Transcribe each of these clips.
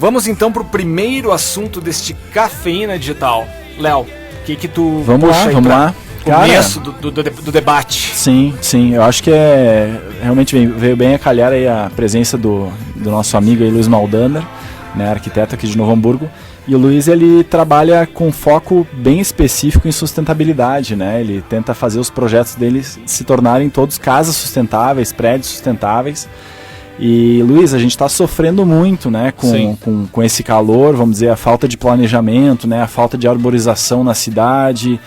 Vamos então pro primeiro assunto deste Cafeína Digital. Léo, o que tu vamos lá. Começo do debate. Sim, eu acho que realmente veio bem a calhar aí a presença do nosso amigo aí, Luiz Maldaner, né, arquiteto aqui de Novo Hamburgo. E o Luiz, ele trabalha com foco bem específico em sustentabilidade, né? Ele tenta fazer os projetos dele se tornarem todos casas sustentáveis, prédios sustentáveis. E, Luiz, a gente está sofrendo muito, né, com esse calor, vamos dizer, a falta de planejamento, né, a falta de arborização na cidade.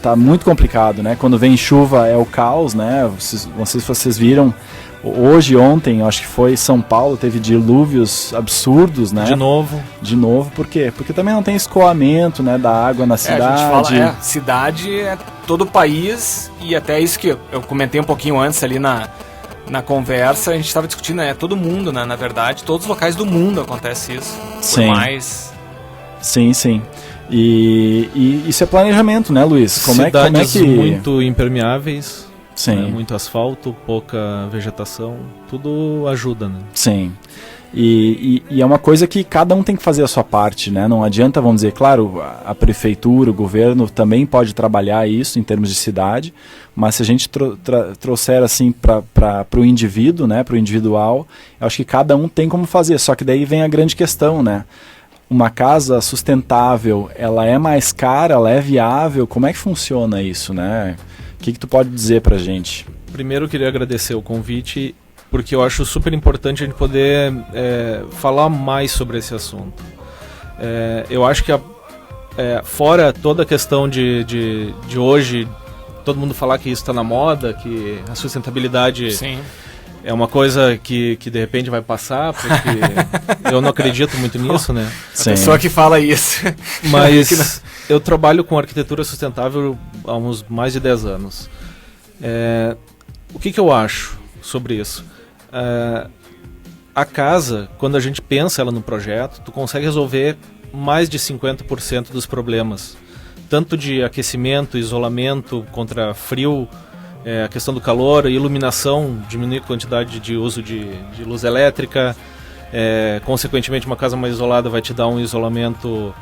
Tá muito complicado, né? Quando vem chuva é o caos, né? Vocês viram ontem, acho que foi São Paulo, teve dilúvios absurdos, né? De novo, por quê? Porque também não tem escoamento, né, da água na cidade. A gente fala, cidade é todo o país, e até isso que eu comentei um pouquinho antes ali na conversa, a gente estava discutindo, todo mundo, né? Na verdade, todos os locais do mundo acontece isso. Sim. Por mais... Sim. E isso é planejamento, né, Luiz? Cidades muito impermeáveis, sim, muito asfalto, pouca vegetação, tudo ajuda, né? Sim. E é uma coisa que cada um tem que fazer a sua parte, né? Não adianta, vamos dizer, claro, a prefeitura, o governo também pode trabalhar isso em termos de cidade, mas se a gente trouxer assim para o indivíduo, né, para o individual, eu acho que cada um tem como fazer, só que daí vem a grande questão, né? Uma casa sustentável, ela é mais cara, ela é viável? Como é que funciona isso, né? O que tu pode dizer pra gente? Primeiro eu queria agradecer o convite, porque eu acho super importante a gente poder falar mais sobre esse assunto. Eu acho que fora toda a questão de hoje, todo mundo falar que isso está na moda, que a sustentabilidade... Sim. É uma coisa que de repente vai passar, porque eu não acredito muito nisso, né? A pessoa que fala isso. Mas eu trabalho com arquitetura sustentável há uns mais de 10 anos. O que eu acho sobre isso? A casa, quando a gente pensa ela no projeto, tu consegue resolver mais de 50% dos problemas. Tanto de aquecimento, isolamento contra frio, a questão do calor, iluminação, diminuir a quantidade de uso de luz elétrica, consequentemente uma casa mais isolada vai te dar um isolamento,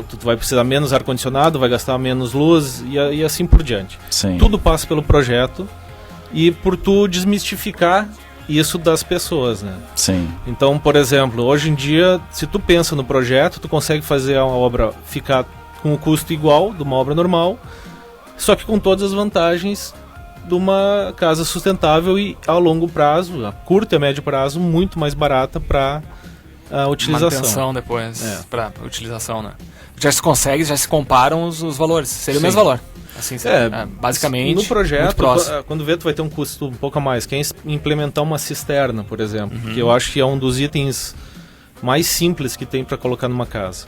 tu vai precisar menos ar-condicionado, vai gastar menos luz e assim por diante. Sim. Tudo passa pelo projeto e por tu desmistificar isso das pessoas, né? Sim. Então, por exemplo, hoje em dia, se tu pensa no projeto, tu consegue fazer a obra ficar com o custo igual de uma obra normal, só que com todas as vantagens de uma casa sustentável e a longo prazo, a curto e a médio prazo, muito mais barata para a utilização. Manutenção depois, para utilização, né? Já se comparam os valores, seria o mesmo valor. Assim, basicamente, no projeto, muito quando vê, tu vai ter um custo um pouco a mais. Quem implementar uma cisterna, por exemplo, que eu acho que é um dos itens mais simples que tem para colocar numa casa.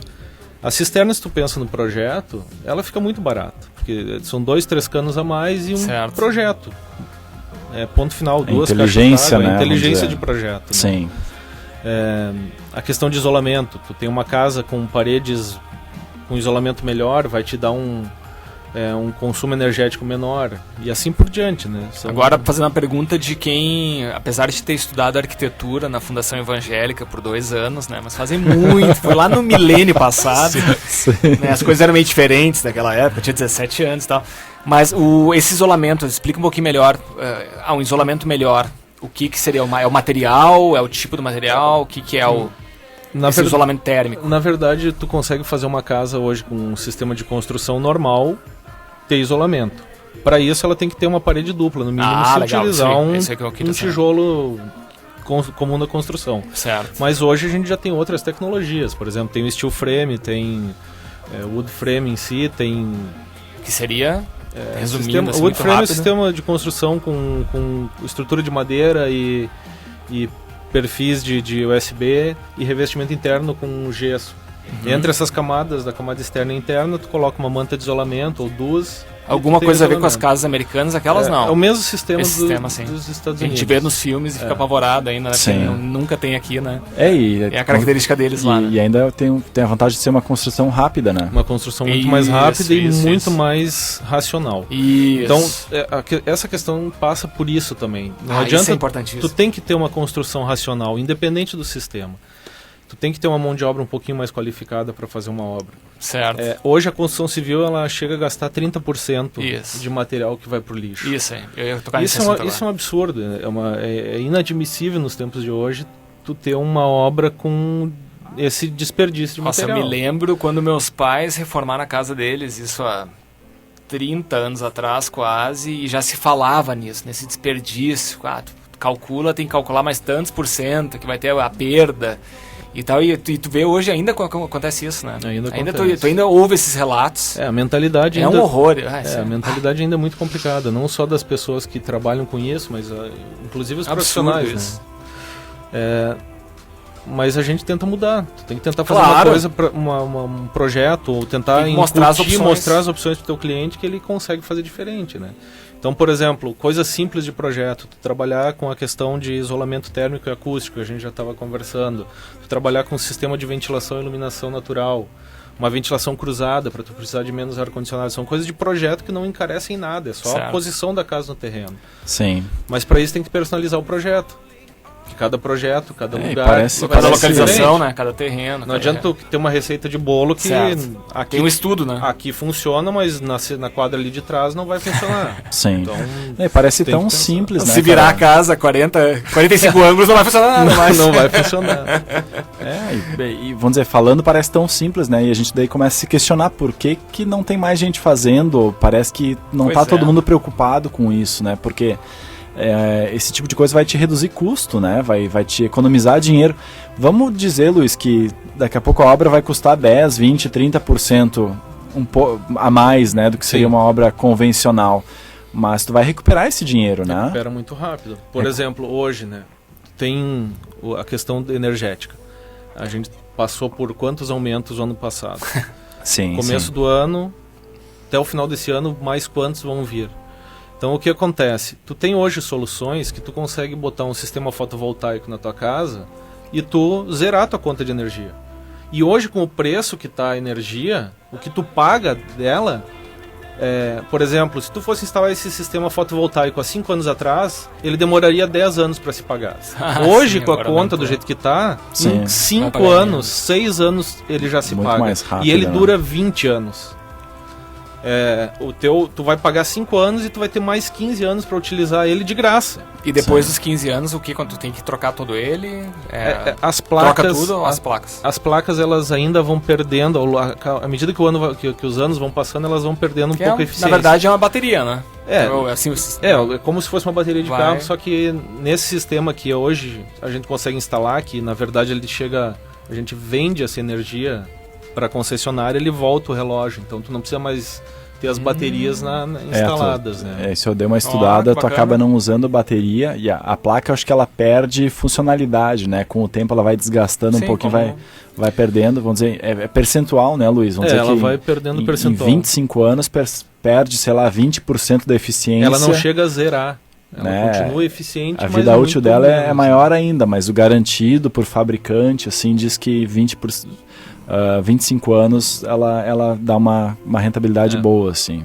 A cisterna, se tu pensa no projeto, ela fica muito barata, porque são 2-3 canos a mais e um projeto. Ponto final, duas caixas d'água, né? Inteligência de projeto. Sim. Né? A questão de isolamento, tu tem uma casa com paredes com isolamento melhor, vai te dar um consumo energético menor e assim por diante, né? Agora, fazendo uma pergunta de quem, apesar de ter estudado arquitetura na Fundação Evangélica por 2 anos, né? Mas fazem muito, foi lá no milênio passado, né? As coisas eram meio diferentes naquela época, eu tinha 17 anos e tal. Mas esse isolamento, explica um pouquinho melhor, um isolamento melhor, o que seria é o material, é o tipo do material, o que é esse isolamento térmico? Na verdade, tu consegue fazer uma casa hoje com um sistema de construção normal, ter isolamento. Para isso, ela tem que ter uma parede dupla, no mínimo, se legal, utilizar um tijolo comum da construção. Certo. Mas hoje a gente já tem outras tecnologias, por exemplo, tem o steel frame, tem wood frame em si, tem... Que seria, resumindo, o wood frame é um sistema de construção com estrutura de madeira e perfis de USB e revestimento interno com gesso. Entre essas camadas, da camada externa e interna, tu coloca uma manta de isolamento ou duas. Alguma coisa a ver com as casas americanas, aquelas não? É o mesmo sistema, sim. dos Estados Unidos. A gente vê nos filmes e fica apavorado ainda, né? Sim. Nunca tem aqui, né? É a característica deles lá, né? E ainda tem a vantagem de ser uma construção rápida, né? Uma construção muito mais rápida e muito mais racional. Então, essa questão passa por isso também. Não adianta, isso é importantíssimo. Tu tem que ter uma construção racional, independente do sistema. Tu tem que ter uma mão de obra um pouquinho mais qualificada para fazer uma obra. Certo. Hoje a construção civil ela chega a gastar 30% de material que vai para o lixo. Isso é um absurdo. É inadmissível nos tempos de hoje tu ter uma obra com esse desperdício de material. Eu me lembro quando meus pais reformaram a casa deles, isso há 30 anos atrás quase, e já se falava nisso, nesse desperdício. Tu calcula, tem que calcular mais tantos %, que vai ter a perda. E tal, e tu vê hoje ainda acontece isso, né? Tu ainda ouve esses relatos. A mentalidade um horror. A mentalidade ainda é muito complicada, não só das pessoas que trabalham com isso, mas inclusive os profissionais. Né? Mas a gente tenta mudar. Tu tem que tentar fazer uma coisa, um projeto, ou tentar mostrar as opções para o teu cliente que ele consegue fazer diferente, né? Então, por exemplo, coisas simples de projeto, tu trabalhar com a questão de isolamento térmico e acústico, a gente já estava conversando, tu trabalhar com um sistema de ventilação e iluminação natural, uma ventilação cruzada para tu precisar de menos ar-condicionado, são coisas de projeto que não encarecem nada, é só a posição da casa no terreno. Sim. Mas para isso tem que personalizar o projeto. Cada projeto, cada lugar, cada localização, né? Cada terreno. Não adianta tu ter uma receita de bolo que aqui, tem um estudo, né? Aqui funciona, mas na quadra ali de trás não vai funcionar. Sim. Então, parece tão simples, né? Se virar a casa 45 ângulos não vai funcionar nada mais. Não vai funcionar. E vamos dizer, falando parece tão simples, né? E a gente daí começa a se questionar por que não tem mais gente fazendo. Parece que não tá todo mundo preocupado com isso, né? Porque esse tipo de coisa vai te reduzir custo, né? Vai te economizar dinheiro. Vamos dizer, Luiz, que daqui a pouco a obra vai custar 10, 20, 30% a mais, né, do que seria uma obra convencional. Mas tu vai recuperar esse dinheiro, né? Recupera muito rápido. Por exemplo, hoje, né, tem a questão energética. A gente passou por quantos aumentos no ano passado? Começo do ano, até o final desse ano, mais quantos vão vir? Então o que acontece? Tu tem hoje soluções que tu consegue botar um sistema fotovoltaico na tua casa e tu zerar a tua conta de energia. E hoje com o preço que está a energia, o que tu paga dela, por exemplo, se tu fosse instalar esse sistema fotovoltaico há 5 anos atrás, ele demoraria 10 anos para se pagar. Hoje com a conta do jeito que está, em 5 anos, 6 anos ele já se paga. Mais rápido, e ele dura 20 anos. Tu vai pagar 5 anos e tu vai ter mais 15 anos para utilizar ele de graça. E depois dos 15 anos, quando tu tem que trocar todo ele? As placas, troca tudo ou as placas? As placas elas ainda vão perdendo, à medida que os anos vão passando, elas vão perdendo um pouco a eficiência. Na verdade é uma bateria, né? É como se fosse uma bateria de carro, só que nesse sistema que hoje a gente consegue instalar, que na verdade a gente vende essa energia para a concessionária, ele volta o relógio, então tu não precisa mais ter as baterias instaladas, né? Se eu der uma estudada, tu acaba não usando bateria, e a placa eu acho que ela perde funcionalidade, né? Com o tempo ela vai desgastando um pouquinho, vai perdendo, vamos dizer, é percentual, né, Luiz? Vamos dizer ela que vai perdendo percentual. Em 25 anos perde, sei lá, 20% da eficiência. Ela não chega a zerar. Ela continua eficiente, a vida útil dela é maior ainda, mas o garantido por fabricante, assim, diz que 25 anos ela dá uma rentabilidade boa, assim.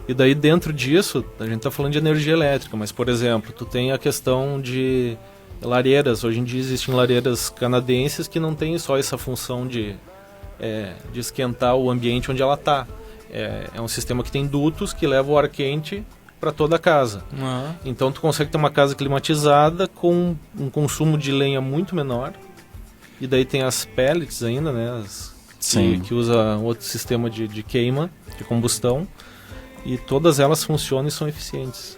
E daí dentro disso, a gente está falando de energia elétrica, mas por exemplo, tu tem a questão de lareiras. Hoje em dia existem lareiras canadenses que não tem só essa função de esquentar o ambiente onde ela está. É um sistema que tem dutos que leva o ar quente para toda a casa. Então tu consegue ter uma casa climatizada com um consumo de lenha muito menor. E daí tem as pellets ainda, né? Que usa outro sistema de queima, de combustão. E todas elas funcionam e são eficientes.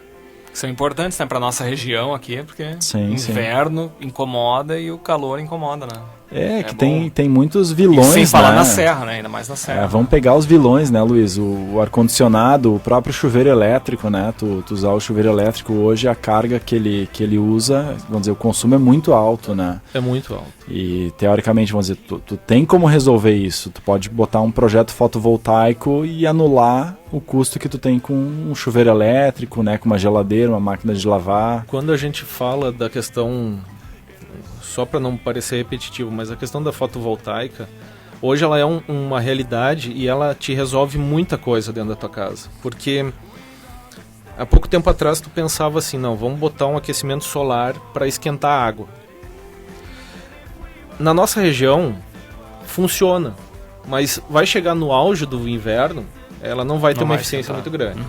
São importantes, né, para nossa região aqui, porque inverno incomoda e o calor incomoda, né? Que tem muitos vilões, sem falar né? na serra, né? Ainda mais na serra. Vamos pegar os vilões, né, Luiz? O ar-condicionado, o próprio chuveiro elétrico, né? Tu usar o chuveiro elétrico hoje, a carga que ele usa, vamos dizer, o consumo é muito alto, né? É muito alto. E, teoricamente, vamos dizer, tu tem como resolver isso. Tu pode botar um projeto fotovoltaico e anular o custo que tu tem com um chuveiro elétrico, né? Com uma geladeira, uma máquina de lavar. Quando a gente fala da questão, só para não parecer repetitivo, mas a questão da fotovoltaica, hoje ela é uma realidade e ela te resolve muita coisa dentro da tua casa. Porque há pouco tempo atrás tu pensava assim, não, vamos botar um aquecimento solar para esquentar a água. Na nossa região funciona, mas vai chegar no auge do inverno, ela não vai ter uma eficiência muito grande.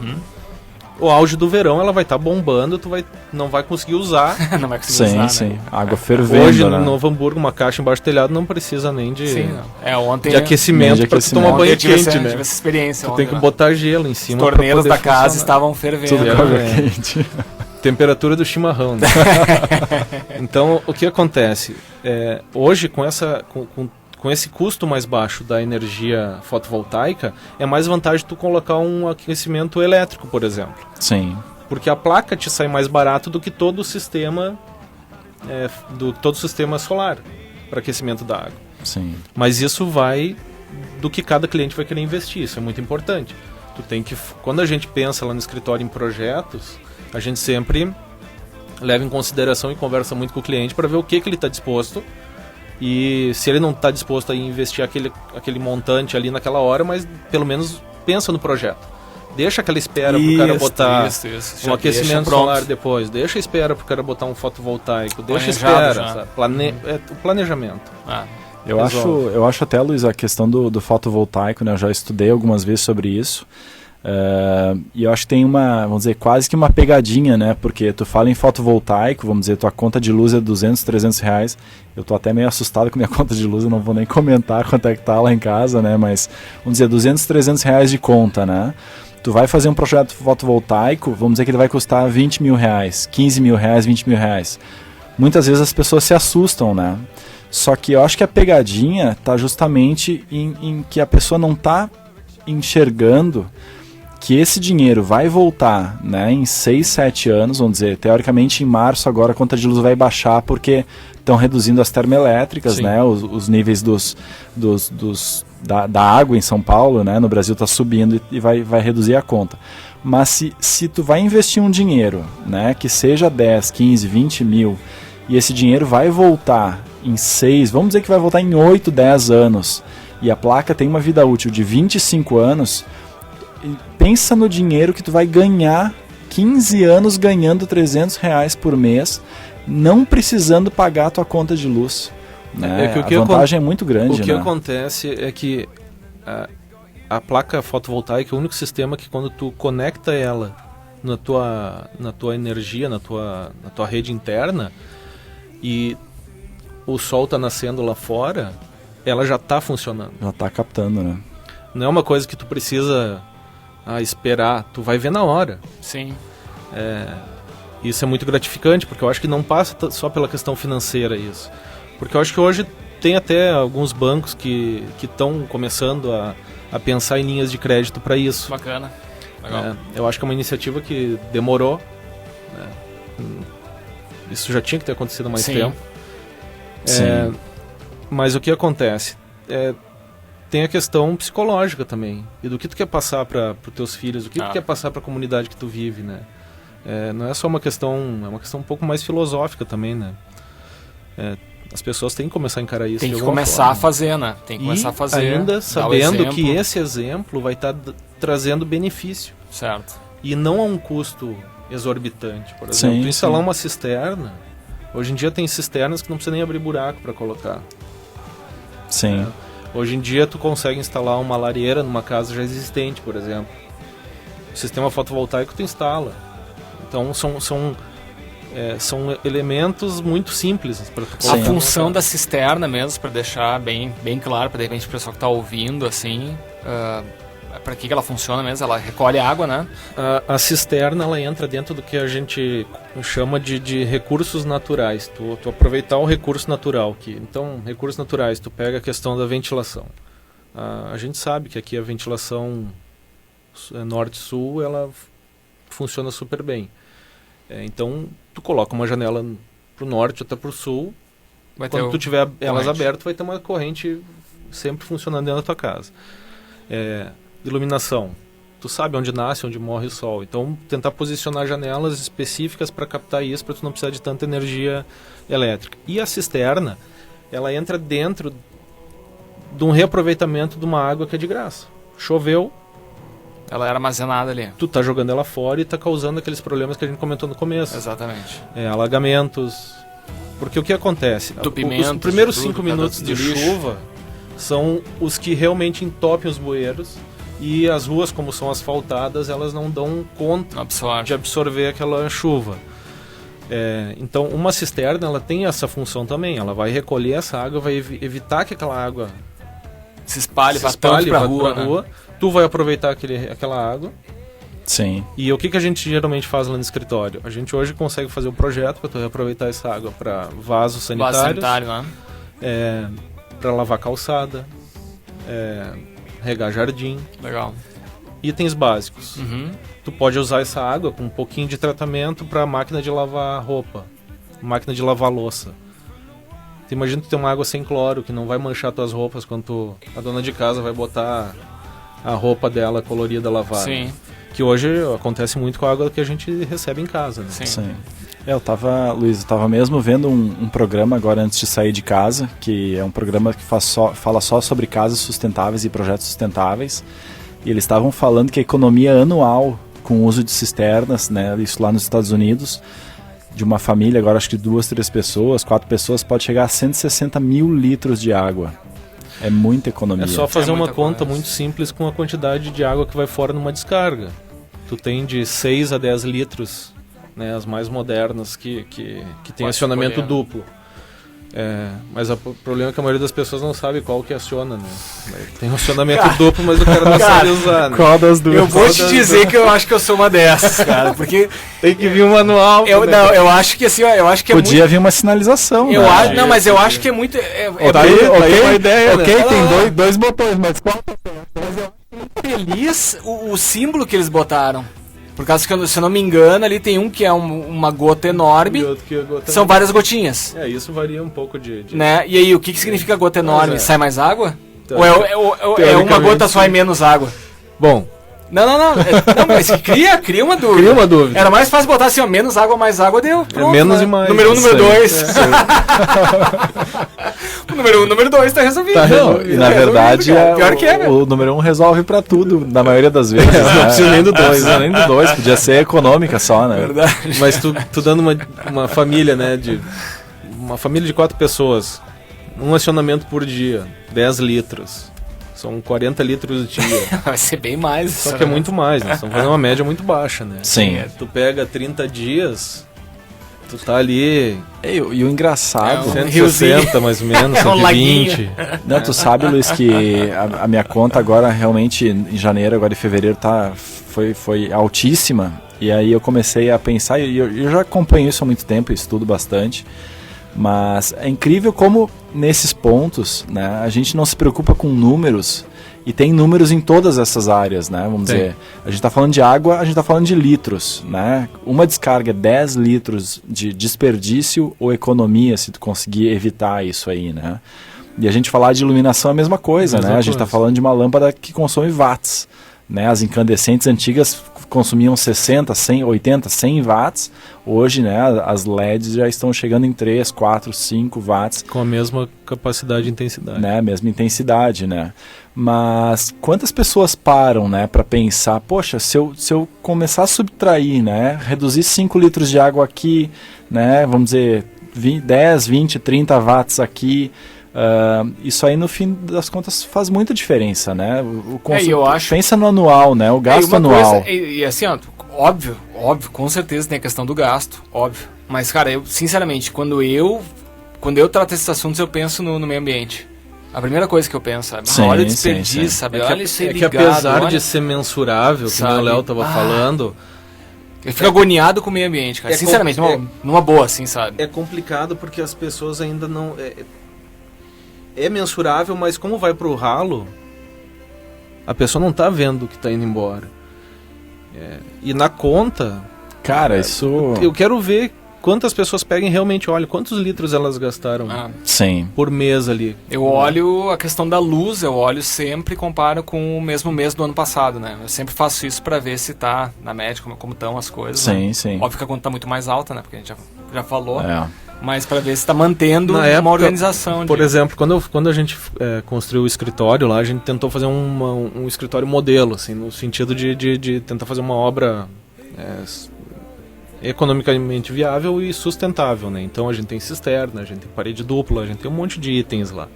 O auge do verão ela vai estar bombando, não vai conseguir usar. Não vai conseguir usar, Sim, né? água fervendo. Hoje, né? no Novo Hamburgo, uma caixa embaixo do telhado não precisa nem de, ontem, de aquecimento para tomar banho quente, né? Tive essa experiência Tu ontem, tem que botar gelo em cima. As torneiras da funcionar. casa estavam fervendo. Tudo com água quente. Temperatura do chimarrão, né? Então, o que acontece? Hoje, com esse custo mais baixo da energia fotovoltaica, é mais vantagem tu colocar um aquecimento elétrico, por exemplo. Sim. Porque a placa te sai mais barato do que todo o sistema, solar para aquecimento da água. Sim. Mas isso vai do que cada cliente vai querer investir, isso é muito importante. Quando a gente pensa lá no escritório em projetos, a gente sempre leva em consideração e conversa muito com o cliente para ver o que ele está disposto. E se ele não está disposto a investir aquele montante ali naquela hora, mas pelo menos pensa no projeto. Deixa aquela espera pro cara botar um aquecimento solar depois. Deixa a espera pro cara botar um fotovoltaico. Deixa a espera. Sabe? O planejamento. Eu acho até, Luiz, a questão do fotovoltaico, né? Eu já estudei algumas vezes sobre isso. E eu acho que tem vamos dizer, quase que uma pegadinha, né? Porque tu fala em fotovoltaico, vamos dizer, tua conta de luz é 200, 300 reais. Eu tô até meio assustado com minha conta de luz, eu não vou nem comentar quanto é que tá lá em casa, né? Mas, vamos dizer, 200, 300 reais de conta, né? Tu vai fazer um projeto fotovoltaico, vamos dizer que ele vai custar 20 mil reais, 15 mil reais, 20 mil reais. Muitas vezes as pessoas se assustam, né? Só que eu acho que a pegadinha tá justamente em que a pessoa não tá enxergando que esse dinheiro vai voltar, né, em 6, 7 anos, vamos dizer, teoricamente em março agora a conta de luz vai baixar porque estão reduzindo as termoelétricas, né, os níveis da água em São Paulo, né, no Brasil está subindo e vai reduzir a conta. Mas se tu vai investir um dinheiro, né, que seja 10, 15, 20 mil, e esse dinheiro vai voltar em 6, vamos dizer que vai voltar em 8, 10 anos, e a placa tem uma vida útil de 25 anos, pensa no dinheiro que tu vai ganhar 15 anos ganhando 300 reais por mês, não precisando pagar a tua conta de luz. Né? A vantagem é muito grande. O que acontece é que a placa fotovoltaica é o único sistema que quando tu conecta ela na tua energia, na tua rede interna, e o sol está nascendo lá fora, ela já está funcionando. Já está captando, né? Não é uma coisa que tu precisa esperar, tu vai ver na hora. Sim. Isso é muito gratificante, porque eu acho que não passa só pela questão financeira isso. Porque eu acho que hoje tem até alguns bancos que estão começando a pensar em linhas de crédito para isso. Bacana. Legal. Eu acho que é uma iniciativa que demorou. Isso já tinha que ter acontecido há mais tempo. Sim. Mas o que acontece? Tem a questão psicológica também. E do que tu quer passar para os teus filhos, o que tu quer passar para a comunidade que tu vive, né? Não é só uma questão, é uma questão um pouco mais filosófica também, né? As pessoas têm que começar a encarar isso. Tem que começar a fazer, né? Tem que começar a fazer. Ainda sabendo que esse exemplo vai estar trazendo benefício. Certo. E não a um custo exorbitante. Por exemplo, tu instalar uma cisterna. Hoje em dia tem cisternas que não precisa nem abrir buraco para colocar. Sim. Hoje em dia tu consegue instalar uma lareira numa casa já existente, por exemplo. O sistema fotovoltaico tu instala. Então são elementos muito simples para tu colocar. A função da cisterna mesmo, para deixar bem claro, para de repente o pessoal que está ouvindo, assim, Para que ela funciona mesmo? Ela recolhe água, né? A cisterna, ela entra dentro do que a gente chama de recursos naturais. Tu aproveitar o recurso natural. Então, recursos naturais, tu pega a questão da ventilação. A gente sabe que aqui a ventilação norte-sul, ela funciona super bem. Então, tu coloca uma janela pro norte ou pro sul, quando tu tiver elas abertas, vai ter uma corrente sempre funcionando dentro da tua casa. Iluminação. Tu sabe onde nasce, onde morre o sol. Então, tentar posicionar janelas específicas para captar isso, para tu não precisar de tanta energia elétrica. E a cisterna, ela entra dentro de um reaproveitamento de uma água que é de graça. Choveu, ela era armazenada ali. Tu tá jogando ela fora e tá causando aqueles problemas que a gente comentou no começo. Exatamente. Alagamentos. Porque o que acontece? Os primeiros 5 minutos de chuva são os que realmente entopem os bueiros, e as ruas, como são asfaltadas, elas não dão conta de absorver aquela chuva. Então, uma cisterna, ela tem essa função também. Ela vai recolher essa água, vai evitar que aquela água se espalhe bastante para a rua. Tu vai aproveitar aquela água. Sim. E o que a gente geralmente faz lá no escritório? A gente hoje consegue fazer um projeto para tu reaproveitar essa água para vasos sanitários. Vaso sanitário, né? Para lavar calçada, regar jardim. Legal. Itens básicos. Uhum. Tu pode usar essa água com um pouquinho de tratamento para máquina de lavar roupa, máquina de lavar louça. Tu imagina tu ter uma água sem cloro que não vai manchar tuas roupas quando a dona de casa vai botar a roupa dela colorida lavada. Sim. Que hoje acontece muito com a água que a gente recebe em casa, né? Sim. Luiz, eu tava mesmo vendo um programa agora antes de sair de casa, que é um programa que fala só sobre casas sustentáveis e projetos sustentáveis, e eles estavam falando que a economia anual com o uso de cisternas, né, isso lá nos Estados Unidos, de uma família, agora acho que 2, 3 pessoas, 4 pessoas, pode chegar a 160 mil litros de água. É muita economia. É só fazer uma conta muito simples com a quantidade de água que vai fora numa descarga. Tu tem de 6 a 10 litros, né, as mais modernas que tem acionamento duplo. Mas o problema é que a maioria das pessoas não sabe qual que aciona, né? Tem um acionamento duplo, mas o cara não sabe usar, né? Qual das duas? Eu vou te dizer que eu acho que eu sou uma dessas, cara, porque tem que vir um manual. Eu acho que assim, eu acho que podia vir uma sinalização. Mas eu acho que é muito. Uma ideia, ok, né? Tem dois botões, mas qual? Feliz o símbolo que eles botaram. Por causa que, se eu não me engano, ali tem um que é uma gota enorme, e outro que é gota são várias gotinhas. Isso varia um pouco de... Né? E aí, o que significa gota enorme? Sai mais água? Então, ou é uma gota só e menos água? Bom... Não, mas cria uma dúvida. Cria uma dúvida. Era mais fácil botar assim, ó, menos água, mais água, deu. Pronto, menos e mais. Número 1, número 2. O número 1, número 2 tá resolvido. E na verdade, pior que o número 1 resolve pra tudo, na maioria das vezes. Não precisa nem do 2. Nem do 2, podia ser econômica só, né? Verdade. Mas tu dando uma família, né, uma família de 4 pessoas, um acionamento por dia, 10 litros. São 40 litros de dia. Vai ser bem mais. Só que é muito mais, né? Estamos fazendo uma média muito baixa, né? Sim. Tu pega 30 dias, tu tá ali... E o engraçado... 160 mais ou menos, 120. Não, tu sabe, Luiz, que a minha conta agora, realmente, em janeiro, agora em fevereiro, foi altíssima. E aí eu comecei a pensar, e eu já acompanho isso há muito tempo, estudo bastante. Mas é incrível como nesses pontos, né, a gente não se preocupa com números, e tem números em todas essas áreas, né, vamos dizer. A gente está falando de água, a gente está falando de litros, né? Uma descarga é 10 litros de desperdício ou economia, se tu conseguir evitar isso aí, né? E a gente falar de iluminação é a mesma coisa, né? A gente está falando de uma lâmpada que consome watts, né? As incandescentes antigas consumiam 60, 100, 80, 100 watts. Hoje, né, as LEDs já estão chegando em 3, 4, 5 watts. Com a mesma capacidade e intensidade. Né, mesma intensidade, né? Mas quantas pessoas param, né, para pensar, poxa, se eu começar a subtrair, né, reduzir 5 litros de água aqui, né, vamos dizer, 10, 20, 30 watts aqui, isso aí no fim das contas faz muita diferença, né? Eu acho... Pensa no anual, né? O gasto anual. E assim, ó, óbvio, com certeza tem a questão do gasto, óbvio. Mas, cara, eu, sinceramente, quando eu trato esses assuntos, eu penso no meio ambiente. A primeira coisa que eu penso, sabe? Sim, Olha o sim, desperdício, sim. sabe? É Olha isso aí que ligado, apesar olha... de ser mensurável, que nem o Léo tava falando... Eu fico agoniado com o meio ambiente, cara. Sinceramente, numa boa, assim, sabe? É complicado porque as pessoas ainda não... É mensurável, mas como vai pro ralo, a pessoa não tá vendo que tá indo embora. E na conta... Cara, isso... Eu quero ver quantas pessoas pegam realmente, olha, quantos litros elas gastaram Sim. por mês ali. Eu olho a questão da luz, eu olho sempre e comparo com o mesmo mês do ano passado, né? Eu sempre faço isso pra ver se tá na média, como estão as coisas. Sim, né? sim. Óbvio que a conta tá muito mais alta, né? Porque a gente já falou. É. Mas pra ver se tá mantendo Na uma época, organização. Por exemplo, quando a gente construiu o escritório lá, a gente tentou fazer um escritório modelo, assim, no sentido de tentar fazer uma obra economicamente viável e sustentável, né? Então a gente tem cisterna, a gente tem parede dupla, a gente tem um monte de itens lá.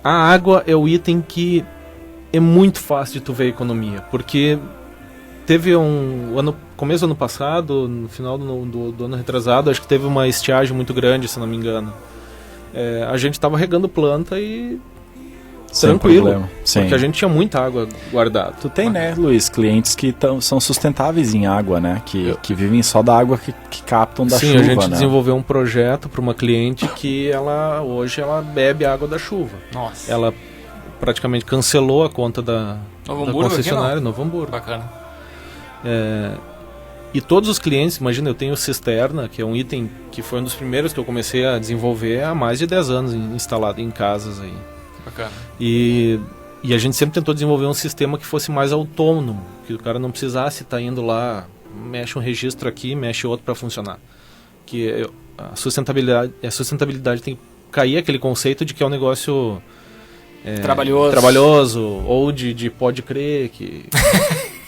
A água é o item que é muito fácil de tu ver a economia, porque teve começo do ano passado, no final do ano retrasado, acho que teve uma estiagem muito grande, se não me engano. A gente estava regando planta e Sem tranquilo, problema. Sim. porque a gente tinha muita água guardada. Tu tem, né, Luiz, clientes que são sustentáveis em água, né? Que vivem só da água que captam da Sim, chuva, a gente né? desenvolveu um projeto para uma cliente que hoje ela bebe a água da chuva. Nossa. Ela praticamente cancelou a conta da Novo Hamburgo, concessionária, aqui, Novo Hamburgo. Bacana. E todos os clientes, imagina, eu tenho cisterna, que é um item que foi um dos primeiros que eu comecei a desenvolver há mais de 10 anos, instalado em casas aí. Bacana. E a gente sempre tentou desenvolver um sistema que fosse mais autônomo, que o cara não precisasse estar indo lá, mexe um registro aqui, mexe outro para funcionar. Que a sustentabilidade tem que cair aquele conceito de que é um negócio trabalhoso ou de pode crer, que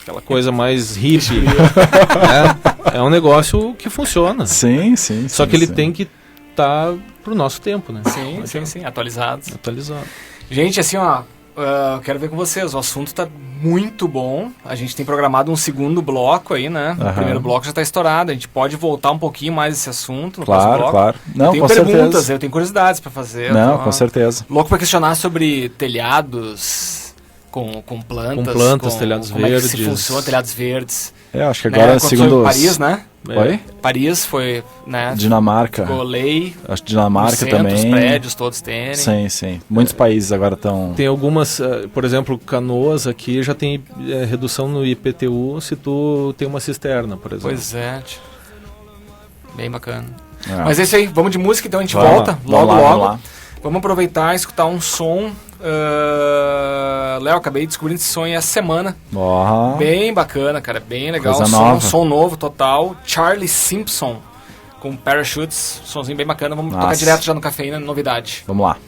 aquela coisa mais hippie. É um negócio que funciona. Sim, sim. Só sim, que ele sim. tem que estar pro nosso tempo, né? Sim, atualizados. Atualizado. Gente, assim, ó, eu quero ver com vocês, o assunto tá muito bom, a gente tem programado um segundo bloco aí, né? O primeiro bloco já tá estourado, a gente pode voltar um pouquinho mais esse assunto no próximo bloco. Claro. Não, eu tenho com perguntas, certeza. eu tenho curiosidades pra fazer. Não, com certeza. Louco pra questionar sobre telhados com plantas. Com plantas, telhados como verdes. É que se funciona, telhados verdes. Acho que agora, segundo Paris, né? Oi? Paris foi, né? Dinamarca. Ficou lei. Acho que Dinamarca centro, também. Os prédios todos terem. Sim. Muitos países agora estão... Tem algumas, por exemplo, Canoas aqui já tem redução no IPTU se tu tem uma cisterna, por exemplo. Pois é. Bem bacana. É. Mas é isso aí, vamos de música, então a gente Vamos volta lá, logo. vamos lá. Vamos aproveitar e escutar um som. Léo, acabei descobrindo esse som essa semana. Bem bacana, cara, bem legal. Coisa nova. Som novo, total. Charlie Simpson com Parachutes, somzinho bem bacana. Vamos tocar direto já no Cafeína, novidade. Vamos lá.